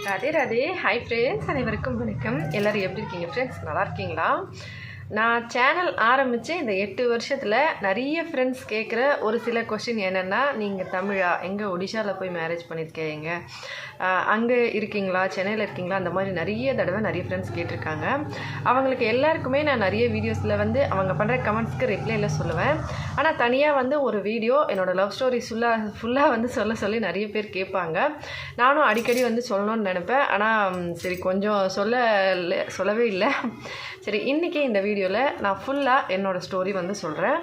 Radhe Radhe. Hi friends, அனைவருக்கும் வணக்கம். எல்லோரும் எப்படி இருக்கீங்க ஃப்ரெண்ட்ஸ்? நல்லா இருக்கீங்களா? நான் சேனல் ஆரம்பித்து இந்த 8 வருஷத்தில் நிறைய ஃப்ரெண்ட்ஸ் கேட்குற ஒரு சில கொஷின் என்னென்னா, நீங்கள் தமிழா, எங்கே ஒடிஷாவில் போய் மேரேஜ் பண்ணியிருக்கீங்க, அங்கே இருக்கீங்களா, சென்னையில் இருக்கீங்களா, அந்த மாதிரி நிறைய தடவை நிறைய ஃப்ரெண்ட்ஸ் கேட்டிருக்காங்க. அவங்களுக்கு எல்லாருக்குமே நான் நிறைய வீடியோஸில் அவங்க பண்ணுற கமெண்ட்ஸ்க்கு ரிப்ளைல சொல்லுவேன். ஆனால் தனியாக ஒரு வீடியோ என்னோடய லவ் ஸ்டோரி ஃபுல்லாக சொல்ல நிறைய பேர் கேட்பாங்க. நானும் அடிக்கடி சொல்லணும்னு நினைப்பேன். ஆனால் சரி, கொஞ்சம் சொல்லவே இல்லை. சரி, இன்றைக்கி இந்த வீடியோவில் நான் ஃபுல்லாக என்னோடய ஸ்டோரி சொல்கிறேன்.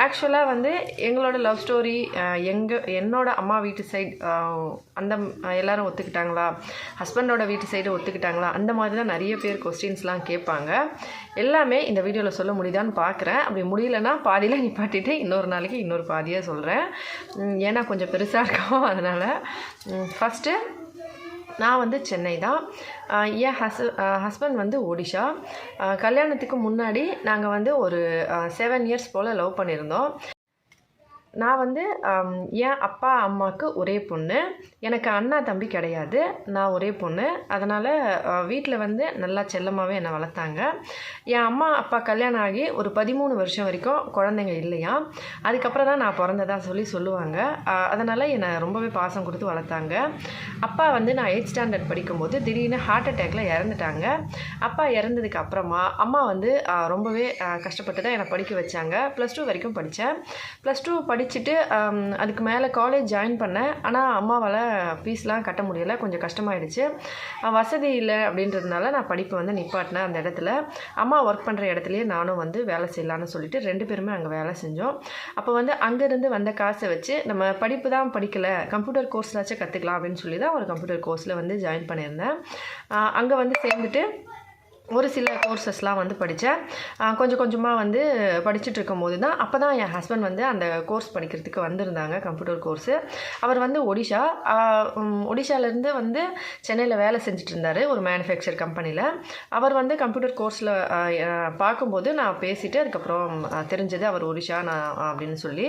ஆக்சுவலாக எங்களோட லவ் ஸ்டோரி என்னோடய அம்மா வீட்டு சைடு அந்த எல்லோரும் ஒத்துக்கிட்டாங்களா, ஹஸ்பண்டோட வீட்டு சைடு ஒத்துக்கிட்டாங்களா, அந்த மாதிரி தான் நிறைய பேர் கொஸ்டின்ஸ்லாம் கேட்பாங்க. எல்லாமே இந்த வீடியோவில் சொல்ல முடியுதான்னு பார்க்குறேன். அப்படி முடியலன்னா பாதியில் நிப்பாட்டிட்டு இன்னொரு நாளைக்கு இன்னொரு பாதியாக சொல்கிறேன். ஏன்னா கொஞ்சம் பெருசாக இருக்கும். அதனால் ஃபஸ்ட்டு நான் சென்னை தான். என் ஹஸ்பண்ட் ஒடிஷா. கல்யாணத்துக்கு முன்னாடி நாங்கள் ஒரு 7 இயர்ஸ் போல் லவ் பண்ணியிருந்தோம். நான் என் அப்பா அம்மாவுக்கு ஒரே பொண்ணு. எனக்கு அண்ணா தம்பி கிடையாது. நான் ஒரே பொண்ணு. அதனால் வீட்டில் நல்லா செல்லமாகவே என்னை வளர்த்தாங்க. என் அம்மா அப்பா கல்யாணம் ஆகி ஒரு 13 வருஷம் வரைக்கும் குழந்தைங்க இல்லையா. அதுக்கப்புறம் தான் நான் பிறந்ததா சொல்லுவாங்க. அதனால் என்னை ரொம்பவே பாசம் கொடுத்து வளர்த்தாங்க. அப்பா நான் 8th ஸ்டாண்டர்ட் படிக்கும்போது திடீர்னு ஹார்ட் அட்டாக்ல இறந்துட்டாங்க. அப்பா இறந்ததுக்கு அப்புறமா அம்மா ரொம்பவே கஷ்டப்பட்டு தான் என்னை படிக்க வச்சாங்க. +2 வரைக்கும் படித்தேன். +2 படிச்சுட்டு அதுக்கு மேலே காலேஜ் ஜாயின் பண்ணேன். ஆனால் அம்மாவால் ஃபீஸ்லாம் கட்ட முடியலை. கொஞ்சம் கஷ்டமாயிடுச்சு. வசதி இல்லை அப்படின்றதுனால நான் படிப்பை நிப்பாட்டினேன். அந்த இடத்துல அம்மா ஒர்க் பண்ணுற இடத்துலையே நானும் வேலை செய்யலான்னு சொல்லிட்டு 2 பேருமே அங்கே வேலை செஞ்சோம். அப்போ அங்கேருந்து வந்த காசை வச்சு நம்ம படிப்பு தான் படிக்கலை, கம்ப்யூட்டர் கோர்ஸ்லாச்சும் கற்றுக்கலாம் அப்படின்னு சொல்லி தான் ஒரு கம்ப்யூட்டர் கோர்ஸில் ஜாயின் பண்ணியிருந்தேன். அங்கே சேர்ந்துட்டு ஒரு சில கோர்சஸ்லாம் படித்தேன். கொஞ்சம் கொஞ்சமாக படிச்சுட்டு இருக்கும்போது தான் அப்போ தான் என் ஹஸ்பண்ட் அந்த கோர்ஸ் படிக்கிறதுக்கு வந்திருந்தாங்க, கம்ப்யூட்டர் கோர்ஸு. அவர் ஒடிஷாலேருந்து சென்னையில் வேலை செஞ்சுட்டு இருந்தார் ஒரு மேனுஃபேக்சர் கம்பெனியில். அவர் கம்ப்யூட்டர் கோர்ஸில் பார்க்கும்போது நான் பேசிவிட்டு அதுக்கப்புறம் தெரிஞ்சது அவர் ஒடிஷா அப்படின்னு சொல்லி.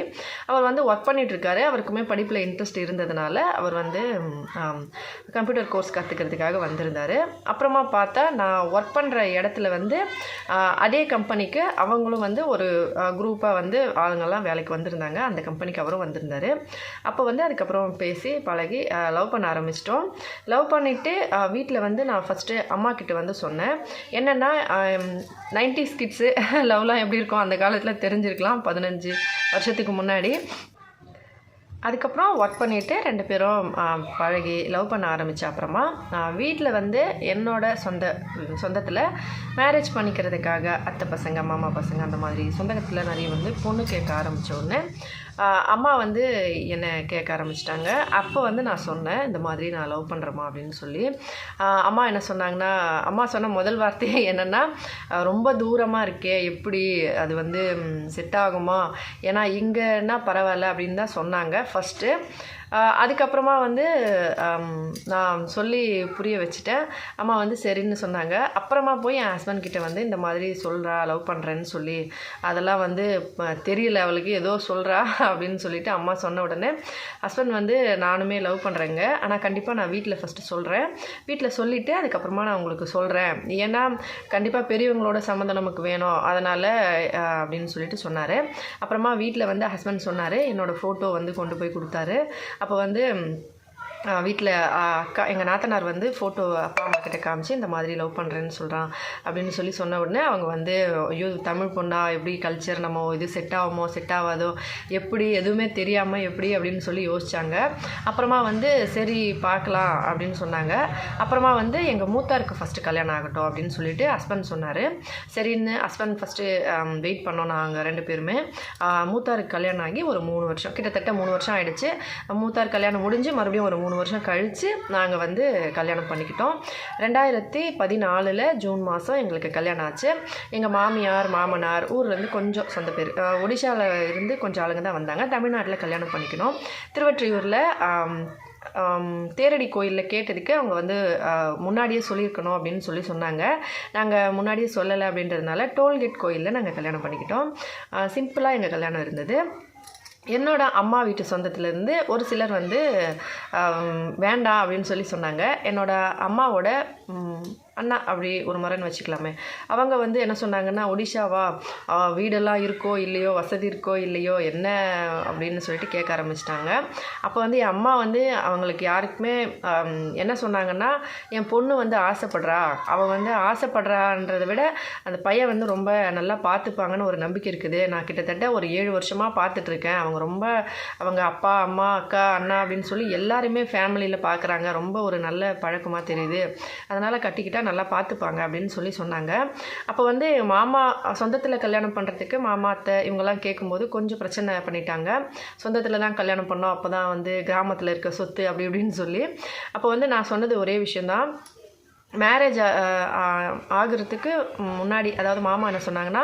அவர் ஒர்க் பண்ணிகிட்ருக்காரு. அவருக்குமே படிப்பில் இன்ட்ரெஸ்ட் இருந்ததுனால அவர் கம்ப்யூட்டர் கோர்ஸ் கற்றுக்கிறதுக்காக வந்திருந்தார். அப்புறமா பார்த்தா நான் ஒர்க் பண்ணுற இடத்துல அதே கம்பெனிக்கு அவங்களும் ஒரு குரூப்பாக ஆளுங்கள்லாம் வேலைக்கு வந்திருந்தாங்க. அந்த கம்பெனிக்கு அவரும் வந்திருந்தார். அப்போ அதுக்கப்புறம் பேசி பழகி லவ் பண்ண ஆரம்பிச்சிட்டோம். லவ் பண்ணிவிட்டு வீட்டில் நான் ஃபஸ்ட்டு அம்மா கிட்ட சொன்னேன். என்னென்னா 90s கிட்ஸு லவ்லாம் எப்படி இருக்கும் அந்த காலத்தில் தெரிஞ்சிருக்கலாம், 15 வருஷத்துக்கு முன்னாடி. அதுக்கப்புறம் ஒர்க் பண்ணிவிட்டு 2 பேரும் பழகி லவ் பண்ண ஆரம்பித்த அப்புறமா வீட்டில் என்னோட சொந்தத்தில் மேரேஜ் பண்ணிக்கிறதுக்காக அத்தை பசங்க, மாமா பசங்க, அந்த மாதிரி சொந்தத்தில் நிறைய பொண்ணு கேட்க ஆரம்பித்த உடனே அம்மா என்னை கேட்க ஆரம்பிச்சிட்டாங்க. அப்போ நான் சொன்னேன், இந்த மாதிரி நான் லவ் பண்ணுறேம்மா அப்படின்னு சொல்லி. அம்மா என்ன சொன்னாங்கன்னா, அம்மா சொன்ன முதல் வார்த்தையே என்னென்னா, ரொம்ப தூரமாக இருக்கே, எப்படி அது செட் ஆகுமா, ஏன்னா இங்கேன்னா பரவாயில்ல அப்படின்னு தான் சொன்னாங்க ஃபஸ்ட்டு. அதுக்கப்புறமா நான் சொல்லி புரிய வச்சுட்டேன். அம்மா சரின்னு சொன்னாங்க. அப்புறமா போய் என் ஹஸ்பண்ட் கிட்ட இந்த மாதிரி சொல்கிறா, லவ் பண்ணுறேன்னு சொல்லி, அதெல்லாம் தெரியல அவளுக்கு, ஏதோ சொல்கிறா அப்படின்னு சொல்லிட்டு அம்மா சொன்ன உடனே ஹஸ்பண்ட் நானுமே லவ் பண்ணுறேங்க, ஆனால் கண்டிப்பாக நான் வீட்டில் ஃபஸ்ட்டு சொல்கிறேன், வீட்டில் சொல்லிவிட்டு அதுக்கப்புறமா நான் உங்களுக்கு சொல்கிறேன், ஏன்னா கண்டிப்பாக பெரியவங்களோட சம்மந்தம் நமக்கு வேணும், அதனால் அப்படின்னு சொல்லிட்டு சொன்னார். அப்புறமா வீட்டில் ஹஸ்பண்ட் சொன்னார், என்னோடய ஃபோட்டோ கொண்டு போய் கொடுத்தாரு. அப்போ வீட்டில் அக்கா, எங்கள் நாத்தனார் ஃபோட்டோ அப்பா அம்மா கிட்ட காமிச்சு இந்த மாதிரி லவ் பண்ணுறேன்னு சொல்கிறான் அப்படின்னு சொன்ன உடனே அவங்க ஐயோ தமிழ் பொண்ணா, எப்படி கல்ச்சர், நம்ம இது செட் ஆகுமோ செட் ஆகாதோ, எப்படி எதுவுமே தெரியாமல் எப்படி அப்படின்னு சொல்லி யோசித்தாங்க. அப்புறமா சரி பார்க்கலாம் அப்படின்னு சொன்னாங்க. அப்புறமா எங்கள் மூத்தாருக்கு ஃபஸ்ட்டு கல்யாணம் ஆகட்டும் அப்படின்னு சொல்லிட்டு ஹஸ்பண்ட் சொன்னார். சரின்னு ஹஸ்பண்ட் ஃபஸ்ட்டு வெயிட் பண்ணோம். நாங்கள் 2 பேருமே மூத்தாருக்கு கல்யாணம் ஆகி ஒரு 3 வருஷம், கிட்டத்தட்ட 3 வருஷம் ஆகிடுச்சு. மூத்தார் கல்யாணம் முடிஞ்சு மறுபடியும் ஒரு 3 வருஷம் கழித்து நாங்கள் கல்யாணம் பண்ணிக்கிட்டோம். 2014 ஜூன் மாதம் எங்களுக்கு கல்யாணம் ஆச்சு. எங்கள் மாமியார் மாமனார் ஊர்லேருந்து கொஞ்சம் சொந்த பேர், ஒடிஷாவில் இருந்து கொஞ்சம் ஆளுங்க தான் வந்தாங்க. தமிழ்நாட்டில் கல்யாணம் பண்ணிக்கணும். திருவொற்றியூரில் தேரடி கோயிலில் கேட்டதுக்கு அவங்க முன்னாடியே சொல்லியிருக்கணும் அப்படின்னு சொன்னாங்க. நாங்கள் முன்னாடியே சொல்லலை அப்படின்றதுனால டோல்கேட் கோயிலில் நாங்கள் கல்யாணம் பண்ணிக்கிட்டோம். சிம்பிளாக எங்கள் கல்யாணம் இருந்தது. என்னோட அம்மா வீட்டு சொந்தத்துலேருந்து ஒரு சிலர் வந்து வேண்டாம் அப்படின்னு சொன்னாங்க. என்னோட அம்மாவோட அண்ணா அப்படி ஒரு முறைன்னு வச்சுக்கலாமே. அவங்க வந்து என்ன சொன்னாங்கன்னா, ஒடிஷாவா, வீடெல்லாம் இருக்கோ இல்லையோ, வசதி இருக்கோ இல்லையோ, என்ன அப்படின்னு சொல்லிட்டு கேட்க ஆரம்பிச்சிட்டாங்க. அப்போ வந்து என் அம்மா வந்து அவங்களுக்கு யாருக்குமே என்ன சொன்னாங்கன்னா, என் பொண்ணு வந்து ஆசைப்படுறா, அவள் வந்து ஆசைப்படுறான்றதை விட அந்த பையன் வந்து ரொம்ப நல்லா பார்த்துப்பாங்கன்னு ஒரு நம்பிக்கை இருக்குது. நான் கிட்டத்தட்ட ஒரு 7 வருஷமாக பார்த்துட்ருக்கேன். அவங்க அப்பா, அம்மா, அக்கா, அண்ணா அப்படின்னு சொல்லி எல்லாருமே ஃபேமிலியில் பார்க்குறாங்க. ரொம்ப ஒரு நல்ல பழக்கமாக தெரியுது. அதனால் கட்டிக்கிட்டால் நல்லா பார்த்துப்பாங்க அப்படின்னு சொன்னாங்க. அப்போ வந்து மாமா சொந்தத்தில் கல்யாணம் பண்ணுறதுக்கு மாமா அத்தை இவங்கெல்லாம் கேட்கும்போது கொஞ்சம் பிரச்சனை பண்ணிட்டாங்க. சொந்தத்தில் தான் கல்யாணம் பண்ணோம், அப்போ தான் வந்து கிராமத்தில் இருக்க சொத்து அப்படி இப்படின்னு சொல்லி. அப்போ வந்து நான் சொன்னது ஒரே விஷயந்தான், மேரேஜ் ஆகிறதுக்கு முன்னாடி, அதாவது மாமா என்ன சொன்னாங்கன்னா,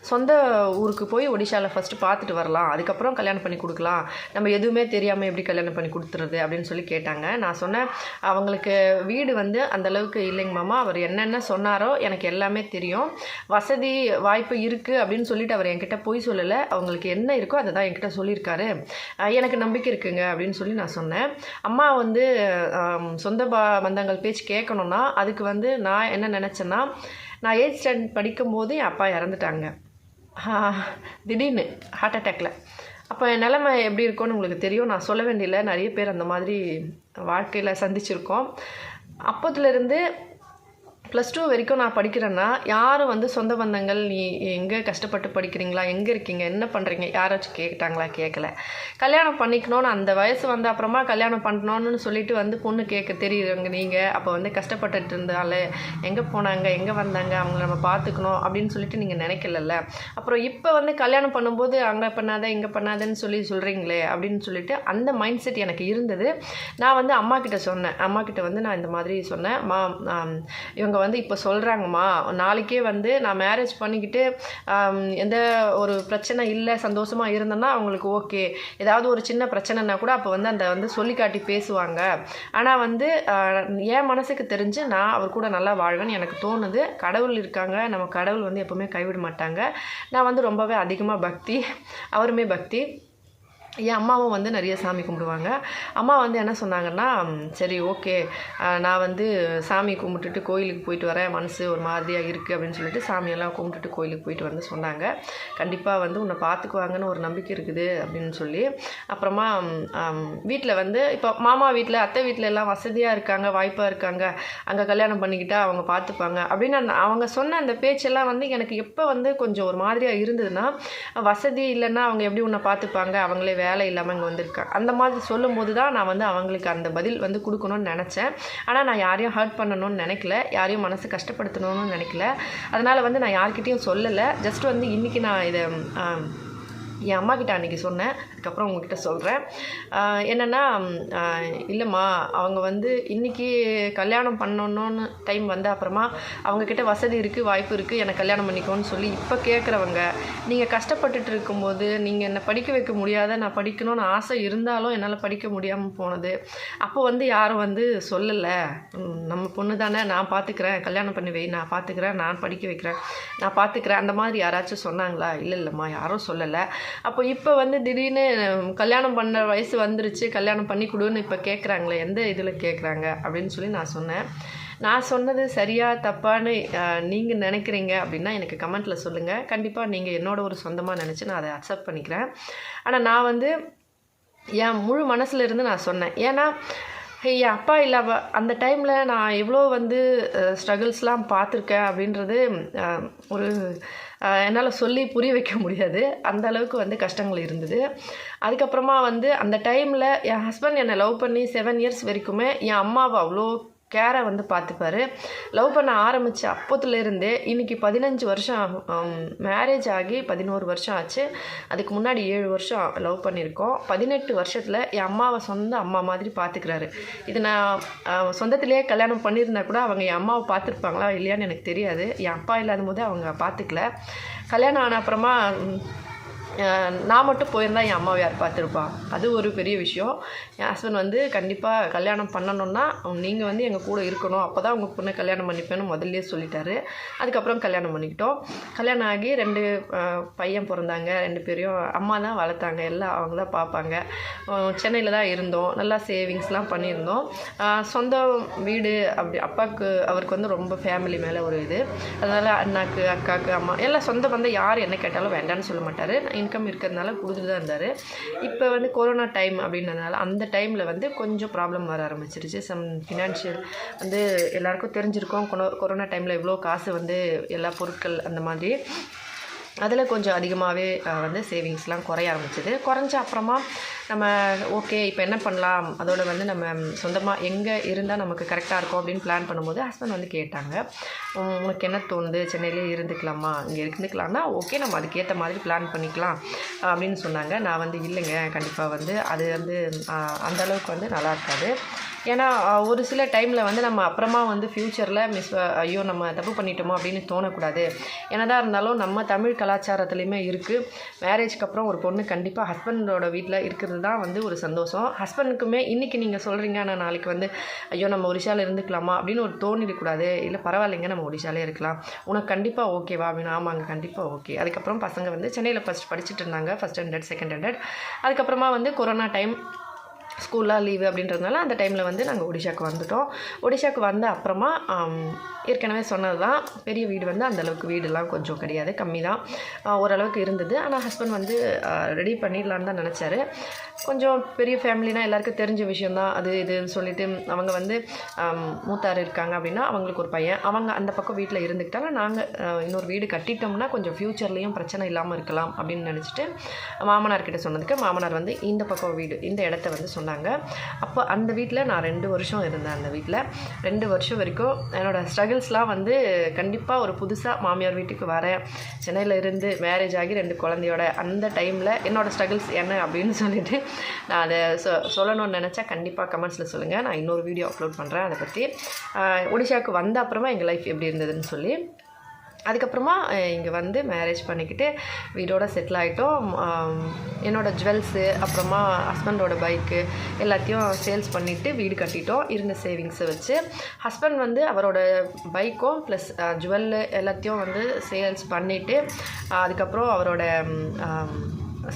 சொந்த ஊருக்கு போய் ஒடிஷாவில் ஃபஸ்ட்டு பார்த்துட்டு வரலாம், அதுக்கப்புறம் கல்யாணம் பண்ணி கொடுக்கலாம், நம்ம எதுவுமே தெரியாமல் எப்படி கல்யாணம் பண்ணி கொடுத்துறது அப்படின்னு சொல்லி கேட்டாங்க. நான் சொன்னேன், அவங்களுக்கு வீடு வந்து அந்தளவுக்கு இல்லைங்க மாமா, அவர் என்னென்ன சொன்னாரோ எனக்கு எல்லாமே தெரியும், வசதி வாய்ப்பு இருக்குது அப்படின்னு சொல்லிட்டு அவர் என்கிட்ட பொய் சொல்லலை, அவங்களுக்கு என்ன இருக்கோ அதை தான் என்கிட்ட சொல்லியிருக்காரு, எனக்கு நம்பிக்கை இருக்குங்க அப்படின்னு சொல்லி நான் சொன்னேன். அம்மா வந்து சொந்த பந்தங்கள் பேச்சு கேட்கணுன்னா அதுக்கு வந்து நான் என்ன நினச்சேன்னா, நான் 8th ஸ்டாண்டர்ட் படிக்கும்போது என் அப்பா இறந்துட்டாங்க திடீர்னு ஹார்ட் அட்டாக்ல. அப்போ என் நிலைமை எப்படி இருக்கும்னு உங்களுக்கு தெரியும், நான் சொல்ல வேண்டியதில்லை, நிறைய பேர் அந்த மாதிரி வாழ்க்கையில் சந்திச்சிருக்கோம். அப்போதுலேருந்து +2 வரைக்கும் நான் படிக்கிறேன்னா யாரும் வந்து சொந்த பந்தங்கள் நீ எங்கே கஷ்டப்பட்டு படிக்கிறீங்களா, எங்கே இருக்கீங்க, என்ன பண்ணுறீங்க, யாராச்சும் கேட்டாங்களா? கேட்கல. கல்யாணம் பண்ணிக்கணும்னு அந்த வயசு வந்த அப்புறமா கல்யாணம் பண்ணணும்னு சொல்லிட்டு வந்து பொண்ணு கேட்க தெரியுறவங்க நீங்கள். அப்போ வந்து கஷ்டப்பட்டுட்டு இருந்தாலே எங்கே போனாங்க, எங்கே வந்தாங்க, அவங்கள நம்ம பார்த்துக்கணும் அப்படின்னு சொல்லிட்டு நீங்கள் நினைக்கலல்ல. அப்புறம் இப்போ வந்து கல்யாணம் பண்ணும்போது அங்கே பண்ணாத இங்கே பண்ணாதன்னு சொல்கிறீங்களே அப்படின்னு சொல்லிட்டு அந்த மைண்ட் செட் எனக்கு இருந்தது. நான் வந்து அம்மா கிட்ட சொன்னேன். அம்மா கிட்ட வந்து நான் இந்த மாதிரி சொன்னேன், மா இவங்க வந்து இப்போ சொல்கிறாங்கம்மா, நாளைக்கே வந்து நான் மேரேஜ் பண்ணிக்கிட்டு எந்த ஒரு பிரச்சனை இல்லை, சந்தோஷமாக இருந்தேன்னா அவங்களுக்கு ஓகே, ஏதாவது ஒரு சின்ன பிரச்சனைனா கூட அப்போ வந்து அந்த வந்து சொல்லி காட்டி பேசுவாங்க, ஆனால் வந்து என் மனசுக்கு தெரிஞ்சு நான் அவர் கூட நல்லா வாழ்வேன்னு எனக்கு தோணுது. கடவுள் இருக்காங்க, நம்ம கடவுள் வந்து எப்போவுமே கைவிட மாட்டாங்க. நான் வந்து ரொம்பவே அதிகமாக பக்தி, அவருமே பக்தி. என் அம்மாவும் வந்து நிறைய சாமி கும்பிடுவாங்க. அம்மா வந்து என்ன சொன்னாங்கன்னா, சரி ஓகே, நான் வந்து சாமி கும்பிட்டுட்டு கோயிலுக்கு போயிட்டு வரேன், மனசு ஒரு மாதிரியாக இருக்குது அப்படின்னு சொல்லிட்டு சாமியெல்லாம் கும்பிட்டுட்டு கோயிலுக்கு போயிட்டு வந்து சொன்னாங்க. கண்டிப்பாக வந்து உன்னை பார்த்துக்குவாங்கன்னு ஒரு நம்பிக்கை இருக்குது அப்படின்னு சொல்லி. அப்புறமா வீட்டில் வந்து இப்போ மாமா வீட்டில், அத்தை வீட்டில் எல்லாம் வசதியாக இருக்காங்க, வாய்ப்பாக இருக்காங்க, அங்கே கல்யாணம் பண்ணிக்கிட்டால் அவங்க பார்த்துப்பாங்க அப்படின்னு அவங்க சொன்ன அந்த பேச்செல்லாம் வந்து எனக்கு எப்போ வந்து கொஞ்சம் ஒரு மாதிரியாக இருந்ததுன்னா, வசதி இல்லைன்னா அவங்க எப்படி உன்னை பார்த்துப்பாங்க, அவங்களே வேலை இல்லாமல் இங்கே வந்திருக்காங்க, அந்த மாதிரி சொல்லும்போது தான் நான் வந்து அவங்களுக்கு அந்த பதில் வந்து கொடுக்கணும்னு நினச்சேன். ஆனால் நான் யாரையும் ஹர்ட் பண்ணணும்னு நினைக்கல, யாரையும் மனசு கஷ்டப்படுத்தணும்னு நினைக்கல. அதனால் வந்து நான் யார்கிட்டையும் சொல்லலை. ஜஸ்ட் வந்து இன்றைக்கி நான் இதை என் அம்மா கிட்ட அன்றைக்கி சொன்னேன், அதுக்கப்புறம் உங்ககிட்ட சொல்கிறேன். என்னென்னா, இல்லைம்மா அவங்க வந்து இன்றைக்கி கல்யாணம் பண்ணணுன்னு டைம் வந்த அப்புறமா அவங்கக்கிட்ட வசதி இருக்குது, வாய்ப்பு இருக்குது, எனக்கு கல்யாணம் பண்ணிக்கோன்னு சொல்லி இப்போ கேட்குறவங்க, நீங்கள் கஷ்டப்பட்டுட்டு இருக்கும்போது நீங்கள் என்னை படிக்க வைக்க முடியாத, நான் படிக்கணும்னு ஆசை இருந்தாலும் என்னால் படிக்க முடியாமல் போனது, அப்போ வந்து யாரும் வந்து சொல்லலை, நம்ம பொண்ணு தானே, நான் பார்த்துக்கிறேன், கல்யாணம் பண்ணி வை, நான் பார்த்துக்கிறேன், நான் படிக்க வைக்கிறேன், நான் பார்த்துக்கிறேன், அந்த மாதிரி யாராச்சும் சொன்னாங்களா? இல்லைம்மா, யாரும் சொல்லலை. அப்போ இப்போ வந்து திடீர்னு கல்யாணம் பண்ண வயசு வந்துருச்சு, கல்யாணம் பண்ணி கொடுன்னு இப்போ கேட்குறாங்களே, எந்த இதில் கேட்குறாங்க அப்படின்னு சொல்லி நான் சொன்னேன். நான் சொன்னது சரியா தப்பான்னு நீங்கள் நினைக்கிறீங்க அப்படின்னா எனக்கு கமெண்ட்டில் சொல்லுங்கள். கண்டிப்பாக நீங்கள் என்னோட ஒரு சொந்தமாக நினச்சி நான் அதை அக்செப்ட் பண்ணிக்கிறேன். ஆனால் நான் வந்து என் முழு மனசில் இருந்து நான் சொன்னேன். ஏன்னா என் அப்பா இல்லாமல் அந்த டைமில் நான் எவ்வளோ வந்து ஸ்ட்ரகிள்ஸ்லாம் பார்த்துருக்கேன் அப்படின்றது ஒரு என்னால் சொல்லி புரிய வைக்க முடியாது, அந்த அளவுக்கு வந்து கஷ்டங்கள் இருந்தது. அதுக்கப்புறமா வந்து அந்த டைமில் என் ஹஸ்பண்ட் என்னை லவ் பண்ணி 7 இயர்ஸ் வரைக்குமே என் அம்மாவை அவ்வளோ கேரை வந்து பார்த்துப்பாரு. லவ் பண்ண ஆரம்பித்த அப்போத்துலேருந்தே இன்றைக்கி 15 வருஷம் மேரேஜ் ஆகி 11 வருஷம் ஆச்சு. அதுக்கு முன்னாடி 7 வருஷம் லவ் பண்ணியிருக்கோம். 18 வருஷத்தில் என் அம்மாவை சொந்த அம்மா மாதிரி பார்த்துக்கிறாரு. இது நான் சொந்தத்திலே கல்யாணம் பண்ணியிருந்தா கூட அவங்க என் அம்மாவை பார்த்துருப்பாங்களா இல்லையான்னு எனக்கு தெரியாது. என் அப்பா இல்லாத போது அவங்க பார்த்துக்கல. கல்யாணம் ஆன அப்புறமா நான் மட்டும் போயிருந்தா என் அம்மாவை யார் பார்த்துருப்பா, அது ஒரு பெரிய விஷயம். என் ஹஸ்பண்ட் வந்து கண்டிப்பாக கல்யாணம் பண்ணணுன்னா நீங்கள் வந்து எங்கள் கூட இருக்கணும், அப்போ தான் உங்கள் பொண்ணை கல்யாணம் பண்ணிப்பேன்னு முதல்லே சொல்லிட்டாரு. அதுக்கப்புறம் கல்யாணம் பண்ணிக்கிட்டோம். கல்யாணம் ஆகி 2 பையன் பிறந்தாங்க. 2 பேரையும் அம்மா தான் வளர்த்தாங்க, எல்லாம் அவங்க தான் பார்ப்பாங்க. சென்னையில் தான் இருந்தோம், நல்லா சேவிங்ஸ்லாம் பண்ணியிருந்தோம். சொந்த வீடு அப்படி அப்பாவுக்கு அவருக்கு வந்து ரொம்ப ஃபேமிலி மேலே ஒரு இது, அதனால் அண்ணாக்கு அக்காவுக்கு அம்மா எல்லாம் சொந்த பந்தம் யார் என்ன கேட்டாலும் வேண்டான்னு சொல்ல மாட்டார். இன்கம் இருக்கிறதுனால கொடுத்துட்டு தான் இருந்தார். இப்போ வந்து கொரோனா டைம் அப்படின்றதுனால அந்த டைமில் வந்து கொஞ்சம் ப்ராப்ளம் வர ஆரம்பிச்சிருச்சு. சம் ஃபினான்ஷியல் வந்து எல்லாருக்கும் தெரிஞ்சிருக்கோம். கொரோனா டைமில் எவ்வளோ காசு வந்து எல்லா பொருட்கள் அந்த மாதிரி அதில் கொஞ்சம் அதிகமாகவே வந்து சேவிங்ஸ்லாம் குறைய ஆரம்பிச்சிது. குறைஞ்ச அப்புறமா நம்ம ஓகே இப்போ என்ன பண்ணலாம், அதோட வந்து நம்ம சொந்தமாக எங்கே இருந்தால் நமக்கு கரெக்டாக இருக்கும் அப்படின்னு பிளான் பண்ணும்போது ஹஸ்பண்ட் வந்து கேட்டாங்க, உனக்கு என்ன தோணுது, சென்னையிலே இருந்துக்கலாமா, இங்கே இருந்துக்கலாம்னா ஓகே நம்ம அதுக்கேற்ற மாதிரி பிளான் பண்ணிக்கலாம் அப்படின்னு சொன்னாங்க. நான் வந்து இல்லைங்க, கண்டிப்பாக வந்து அது வந்து அந்தளவுக்கு வந்து நல்லா இருக்காது. ஏன்னா ஒரு சில டைமில் வந்து நம்ம அப்புறமா வந்து ஃப்யூச்சரில் ஐயோ நம்ம தப்பு பண்ணிட்டோமோ அப்படின்னு தோணக்கூடாது. என்னதான் இருந்தாலும் நம்ம தமிழ் கலாச்சாரத்துலேயுமே இருக்குது, மேரேஜ்க்கு அப்புறம் ஒரு பொண்ணு கண்டிப்பாக ஹஸ்பண்டோட வீட்டில் இருக்கிறது தான் வந்து ஒரு சந்தோஷம். ஹஸ்பண்டுக்குமே இன்றைக்கி நீங்கள் சொல்கிறீங்க, ஆனால் நாளைக்கு வந்து ஐயோ நம்ம ஒடிஷாவில் இருந்துக்கலாமா அப்படின்னு ஒரு தோணிடக்கூடாது. இல்லை பரவாயில்லைங்க நம்ம ஒடிஷாலே இருக்கலாம், உனக்கு கண்டிப்பாக ஓகேவா அப்படின்னு. ஆமாங்க கண்டிப்பாக ஓகே. அதுக்கப்புறம் பசங்க வந்து சென்னையில் ஃபஸ்ட் படிச்சுட்டு இருந்தாங்க, ஃபஸ்ட் ஸ்டாண்டர்ட் செகண்ட் ஸ்டாண்டர்ட். அதுக்கப்புறமா வந்து கொரோனா டைம் ஸ்கூல்லாம் லீவு அப்படின்றதுனால அந்த டைமில் வந்து நாங்கள் ஒடிஷாவுக்கு வந்துவிட்டோம். ஒடிஷாவுக்கு வந்த அப்புறமா ஏற்கனவே சொன்னது தான், பெரிய வீடு வந்து அந்தளவுக்கு வீடுலாம் கொஞ்சம் கிடையாது, கம்மி தான், ஓரளவுக்கு இருந்தது. ஆனால் ஹஸ்பண்ட் வந்து ரெடி பண்ணிடலான்னு தான் நினச்சாரு. கொஞ்சம் பெரிய ஃபேமிலினா எல்லாருக்கும் தெரிஞ்ச விஷயந்தான் அது இதுன்னு சொல்லிவிட்டு அவங்க வந்து மூத்தார் இருக்காங்க அப்படின்னா அவங்களுக்கு ஒரு பையன், அவங்க அந்த பக்கம் வீட்டில் இருந்துக்கிட்டாங்க. நாங்கள் இன்னொரு வீடு கட்டிட்டோம்னா கொஞ்சம் ஃப்யூச்சர்லேயும் பிரச்சனை இல்லாமல் இருக்கலாம் அப்படின்னு நினச்சிட்டு மாமனார்கிட்ட சொன்னதுக்கு மாமனார் வந்து இந்த பக்கம் வீடு இந்த இடத்த வந்து சொன்னாங்க. அப்போ அந்த வீட்டில் நான் 2 வருஷம் இருந்தேன். அந்த வீட்டில் 2 வருஷம் வரைக்கும் என்னோடய ஸ்ட்ரகிள்ஸ்லாம் வந்து கண்டிப்பாக ஒரு புதுசாக மாமியார் வீட்டுக்கு வரேன், சென்னையில் இருந்து மேரேஜ் ஆகி 2 குழந்தையோட அந்த டைமில் என்னோடய ஸ்ட்ரகிள்ஸ் என்ன அப்படின்னு சொல்லிட்டு நான் அதை சொல்லணும்னு நினச்சா கண்டிப்பாக கமெண்ட்ஸில் சொல்லுங்கள். நான் இன்னொரு வீடியோ அப்லோட் பண்ணுறேன் அதை பற்றி. ஒடிஷாவுக்கு வந்த அப்புறமா எங்கள் லைஃப் எப்படி இருந்ததுன்னு சொல்லி. அதுக்கப்புறமா இங்கே வந்து மேரேஜ் பண்ணிக்கிட்டு வீடோடு செட்டில் ஆகிட்டோம். என்னோடய ஜுவல்ஸு அப்புறமா ஹஸ்பண்டோட பைக்கு எல்லாத்தையும் சேல்ஸ் பண்ணிவிட்டு வீடு கட்டிட்டோம். இருந்த சேவிங்ஸை வச்சு ஹஸ்பண்ட் வந்து அவரோட பைக்கும் ப்ளஸ் ஜுவல்லு எல்லாத்தையும் வந்து சேல்ஸ் பண்ணிவிட்டு அதுக்கப்புறம் அவரோட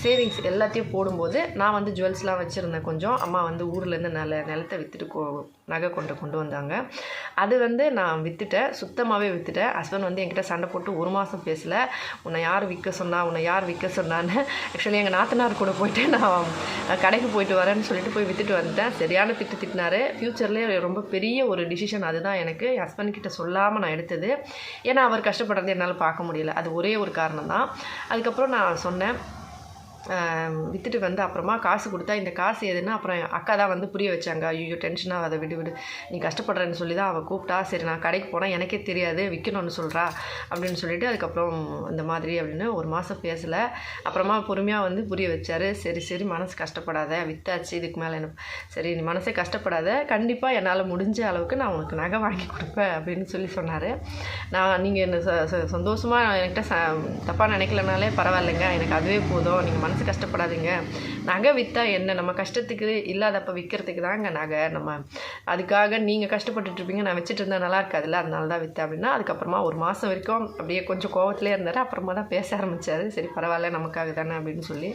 சேவிங்ஸ் எல்லாத்தையும் போடும்போது நான் வந்து ஜுவல்ஸ்லாம் வச்சுருந்தேன் கொஞ்சம். அம்மா வந்து ஊர்லேருந்து நிலத்தை விற்றுட்டு நகை கொண்டு வந்தாங்க. அது வந்து நான் விற்றுட்டேன், சுத்தமாகவே விற்றுட்டேன். ஹஸ்பண்ட் வந்து என்கிட்ட சண்டை போட்டு 1 மாதம் பேசலை. உன்னை யார் விற்க சொன்னான்னு. ஆக்சுவலி எங்கள் நாத்தனார் கூட போயிட்டு நான் கடைக்கு போயிட்டு வரேன்னு சொல்லிட்டு போய் விற்றுட்டு வந்துட்டேன். சரியான திட்டினார். ஃப்யூச்சர்லேயே ரொம்ப பெரிய ஒரு டிசிஷன் அதுதான் எனக்கு. என் ஹஸ்பண்ட் கிட்ட சொல்லாமல் நான் எடுத்தது. ஏன்னா அவர் கஷ்டப்படுறது என்னால் பார்க்க முடியல, அது ஒரே ஒரு காரணம் தான். அதுக்கப்புறம் நான் சொன்னேன், விற்றுட்டு வந்து அப்புறமா காசு கொடுத்தா இந்த காசு எதுன்னா அப்புறம் அக்கா தான் வந்து புரிய வச்சாங்க. ஐயோ டென்ஷனாக அதை விடு நீ கஷ்டப்படுறேன்னு சொல்லி தான் அவள் கூப்பிட்டா. சரி நான் கடைக்கு போனால் எனக்கே தெரியாது விற்கணும்னு சொல்கிறா அப்படின்னு சொல்லிவிட்டு அதுக்கப்புறம் இந்த மாதிரி அப்படின்னு 1 மாதம் பேசலை. அப்புறமா பொறுமையாக வந்து புரிய வச்சார். சரி மனசு கஷ்டப்படாத, விற்றாச்சு, இதுக்கு மேலே என்ன, சரி நீ மனசே கஷ்டப்படாத, கண்டிப்பாக என்னால் முடிஞ்ச அளவுக்கு நான் உனக்கு நகை வாங்கி கொடுப்பேன் அப்படின்னு சொல்லி சொன்னார். நீங்கள் என்ன சந்தோஷமாக என்கிட்ட தப்பாக நினைக்கலனாலே பரவாயில்லைங்க, எனக்கு அதுவே போதும், நீங்கள் மனசு கஷ்டப்படாதீங்க, நகை விற்றா என்ன, நம்ம கஷ்டத்துக்கு இல்லாதப்போ விற்கிறதுக்கு தாங்க நகை, நம்ம அதுக்காக நீங்கள் கஷ்டப்பட்டுட்ருப்பீங்க, நான் வச்சுட்டு இருந்தால் நல்லா இருக்காதுல்ல, அதனால தான் விற்றேன் அப்படின்னா. அதுக்கப்புறமா 1 மாதம் வரைக்கும் அப்படியே கொஞ்சம் கோவத்திலே இருந்தார். அப்புறமா தான் பேச ஆரம்பித்தார். சரி பரவாயில்ல நமக்காக தானே அப்படின்னு சொல்லி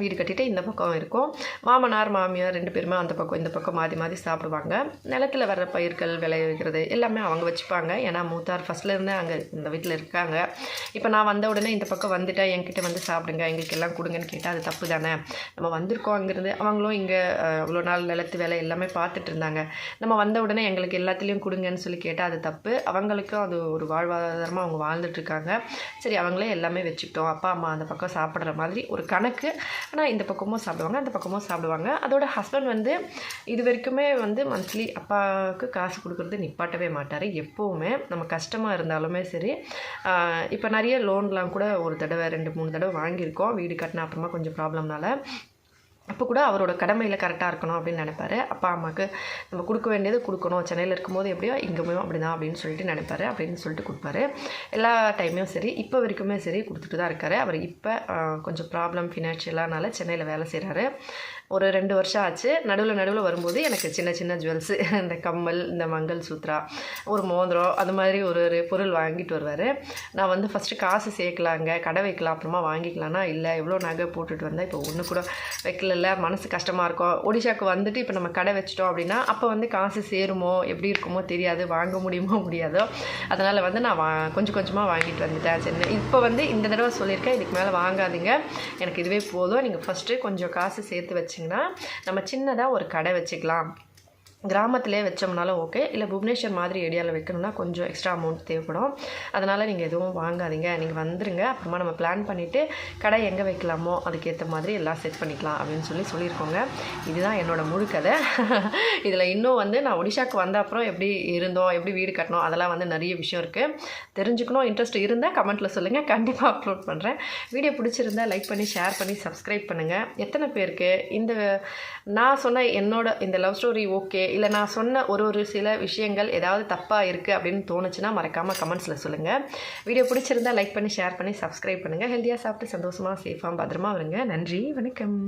வீடு கட்டிட்டு இந்த பக்கம் இருக்கும். மாமனார் மாமியார் 2 பேருமே அந்த பக்கம் இந்த பக்கம் மாற்றி சாப்பிடுவாங்க. நிலத்தில் வர்ற பயிர்கள் விளைவிக்கிறது எல்லாமே அவங்க வச்சுப்பாங்க. ஏன்னா மூத்தார் ஃபஸ்ட்லேருந்தே அங்கே இந்த வீட்டில் இருக்காங்க. இப்போ நான் வந்த உடனே இந்த பக்கம் வந்துட்டேன், என்கிட்ட வந்து சாப்பிடுங்க, எங்களுக்கு எல்லாம் கொடுங்கன்னு கேட்டால் அது தப்பு தானே. நம்ம வந்திருக்கோம் அங்கேருந்து, அவங்களும் இங்கே அவ்வளோ நாள் நிலத்து வேலை எல்லாமே பார்த்துட்டு இருந்தாங்க. நம்ம வந்த உடனே எங்களுக்கு எல்லாத்துலேயும் கொடுங்கன்னு சொல்லி கேட்டால் அது தப்பு. அவங்களுக்கும் அது ஒரு வாழ்வாதாரமாக அவங்க வாழ்ந்துட்டுருக்காங்க. சரி அவங்களே எல்லாமே வச்சுக்கிட்டோம். அப்பா அம்மா அந்த பக்கம் சாப்பிட்ற மாதிரி ஒரு கணக்கு. ஆனால் இந்த பக்கமும் சாப்பிடுவாங்க, அந்த பக்கமும் சாப்பிடுவாங்க. அதோட ஹஸ்பண்ட் வந்து இது வரைக்குமே வந்து மந்த்லி அப்பாவுக்கு காசு கொடுக்குறது நிப்பாட்டவே மாட்டார். எப்போவுமே நம்ம கஷ்டமாக இருந்தாலுமே சரி. இப்போ நிறைய லோன்லாம் கூட ஒரு தடவை 2-3 தடவை வாங்கியிருக்கோம் வீடு கட்டின அப்புறமா கொஞ்சம் ப்ராப்ளம்னால. அப்போ கூட அவரோட கடமையில் கரெக்டாக இருக்கணும் அப்படின்னு நினைப்பாரு. அப்பா அம்மாவுக்கு நம்ம கொடுக்க வேண்டியது கொடுக்கணும், சென்னையில் இருக்கும்போது எப்படியோ இங்கேயும் அப்படி தான் அப்படின்னு சொல்லிட்டு நினைப்பாரு. அப்படின்னு சொல்லிட்டு கொடுப்பாரு. எல்லா டைமையும் சரி, இப்போ வரைக்குமே சரி கொடுத்துட்டு தான் இருக்காரு. அவர் இப்போ கொஞ்சம் ப்ராப்ளம் ஃபினான்ஷியலானால சென்னையில் வேலை செய்கிறாரு. ஒரு 2 வருஷம் ஆச்சு. நடுவில் வரும்போது எனக்கு சின்ன சின்ன ஜுவல்ஸு, இந்த கம்மல், இந்த மங்கள் சூத்ரா, ஒரு மோதிரம், அது மாதிரி ஒரு பொருள் வாங்கிட்டு வருவார். நான் வந்து ஃபஸ்ட்டு காசு சேர்க்கலாங்க, கடை வைக்கலாம், அப்புறமா வாங்கிக்கலாம்னா, இல்லை எவ்வளோ நகை போட்டுட்டு வந்தால் இப்போ ஒன்று கூட வைக்கல, மனசு கஷ்டமாக இருக்கும். ஒடிஷாவுக்கு வந்துட்டு இப்போ நம்ம கடை வச்சிட்டோம் அப்படின்னா அப்போ வந்து காசு சேருமோ எப்படி இருக்குமோ தெரியாது, வாங்க முடியுமோ முடியாதோ. அதனால் வந்து நான் கொஞ்சம் கொஞ்சமாக வாங்கிட்டு வந்துட்டேன் சென்னை. இப்போ வந்து இந்த தடவை சொல்லியிருக்கேன், இதுக்கு மேலே வாங்காதீங்க, எனக்கு இதுவே போதும், நீங்கள் ஃபஸ்ட்டு கொஞ்சம் காசு சேர்த்து வச்சிங்கன்னா நம்ம சின்னதாக ஒரு கடை வச்சுக்கலாம். கிராமத்திலே வச்சோம்னாலும் ஓகே, இல்லை புவனேஸ்வர் மாதிரி ஏரியாவில் வைக்கணும்னா கொஞ்சம் எக்ஸ்ட்ரா அமௌண்ட் தேவைப்படும். அதனால் நீங்கள் எதுவும் வாங்காதீங்க, நீங்கள் வந்துடுங்க, அப்புறமா நம்ம பிளான் பண்ணிவிட்டு கடை எங்கே வைக்கலாமோ அதுக்கேற்ற மாதிரி எல்லாம் செட் பண்ணிக்கலாம் அப்படின்னு சொல்லியிருக்கோங்க. இதுதான் என்னோடய முழு கதை. இதில் இன்னும் வந்து நான் ஒடிஷாவுக்கு வந்த அப்புறம் எப்படி இருந்தோம், எப்படி வீடு கட்டணும், அதெல்லாம் வந்து நிறைய விஷயம் இருக்குது. தெரிஞ்சுக்கணும் இன்ட்ரெஸ்ட் இருந்தால் கமெண்ட்டில் சொல்லுங்கள், கண்டிப்பாக அப்லோட் பண்ணுறேன். வீடியோ பிடிச்சிருந்தால் லைக் பண்ணி ஷேர் பண்ணி சப்ஸ்கிரைப் பண்ணுங்கள். எத்தனை பேருக்கு இந்த நான் சொன்ன என்னோட இந்த லவ் ஸ்டோரி ஓகே, இல்லை நான் சொன்ன ஒரு சில விஷயங்கள் ஏதாவது தப்பாக இருக்குது அப்படின்னு தோணுச்சுன்னா மறக்காமல் கமெண்ட்ஸில் சொல்லுங்கள். வீடியோ பிடிச்சிருந்தால் லைக் பண்ணி ஷேர் பண்ணி சப்ஸ்கிரைப் பண்ணுங்கள். ஹெல்த்தியாக சாப்பிட்டு சந்தோஷமாக சேஃபாக பத்திரமா வருங்க. நன்றி, வணக்கம்.